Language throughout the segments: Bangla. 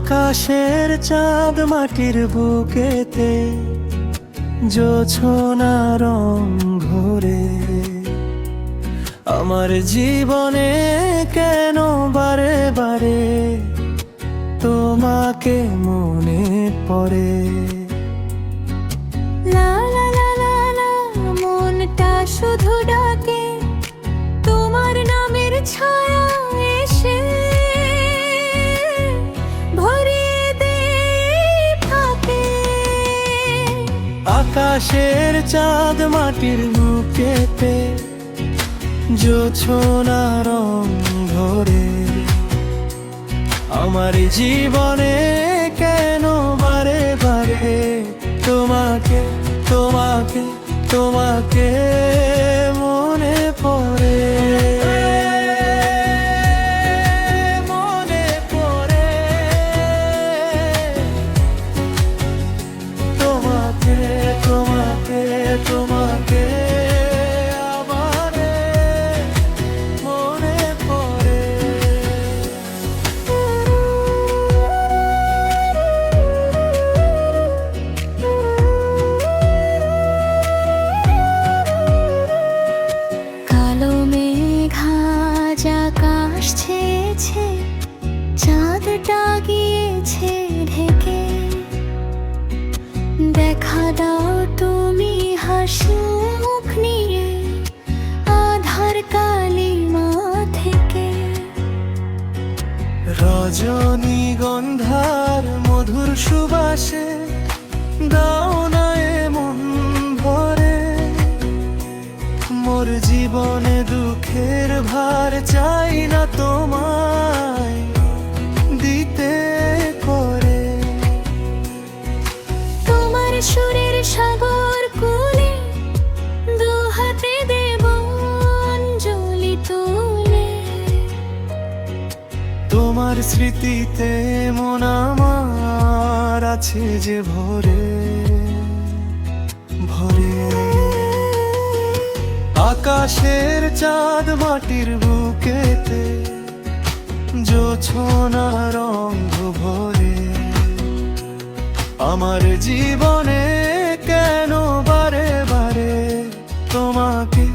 আকাশের চাঁদ মাটির বুকেতে জোছনা রং ঘোরে। আমার জীবনে কেন বারে বারে তোমাকে মনে পড়ে। লা লা লা লা লা, মনটা শুধু ডাকে তোমার নামের ছায়া এসে ভরিয়ে দে থাকে। আকাশের চাঁদ মাটির বুকেতে জোছনা রং ধরে। আমার জীবনে কেন বারে বারে তোমাকে তোমাকে তোমাকে মনে পড়ে। মনে পড়ে তোমাকে তোমাকে তোমাকে আমারে মনে পড়ে। কালো মেঘ আজ আকাশ ছেয়েছে, চাঁদটা গিয়েছে ঢেকে। দেখা দাও তুমি হাসি মুখ নিয়ে আধার কালিমা থেকে। রজনীগন্ধার মধুর সুবাসে দাও না এমন ভরে। মোর জীবনে দুঃখের ভার চাই না তোমায় দিতে করে। তোমার সুরের সাগর কুলে দু হাতে দেব অঞ্জলি তুলে। তোমার স্মৃতিতে মন আমার আছে যে ভরে ভরে। আকাশের চাঁদ মাটির বুকেতে জোছনা রঙ ভরে। আমার জীবনে কেন বারে বারে তোমাকে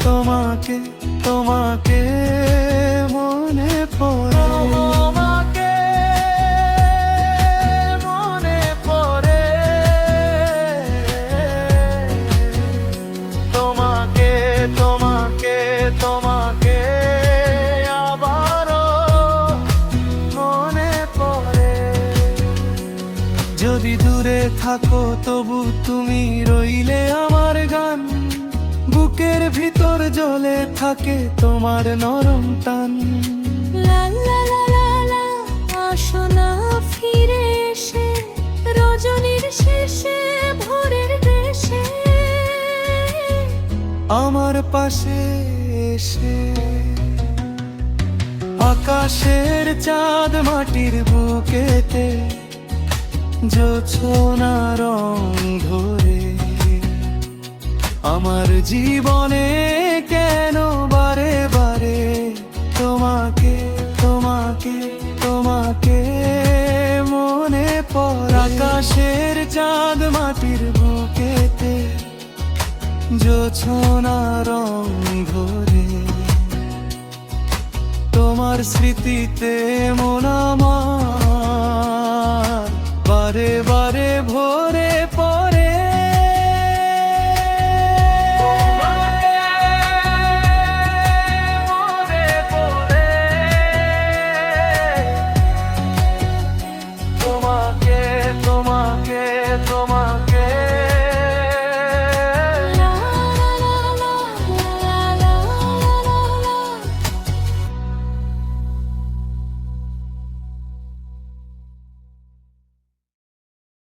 তোমাকে তোমাকে মনে পড়ে। তোমাকে মনে পড়ে। তোমাকে তোমাকে তোমাকে আবারও মনে পড়ে। যদি দূরে থাকো তবু তুমি রইলে আমার গান। বুকের ভিতর জ্বলে থাকে তোমার নরম টান। লা লা লা লা লা, আসো না ফিরে এসে রজনীর শেষে ভোরের দেশে। আমার পাশে এসে আকাশের চাঁদ মাটির বুকেতে জোছনা রং ধরে। আমার জীবনে কেন বারে বারে তোমাকে তোমাকে তোমাকে মনে পড়ে। আকাশের চাঁদ মাটির বুকেতে জোছনা রং ধরে। তোমার স্মৃতিতে মন আমার বারে বারে ভরে পড়ে। তোমাকে তোমাকে তোমাকে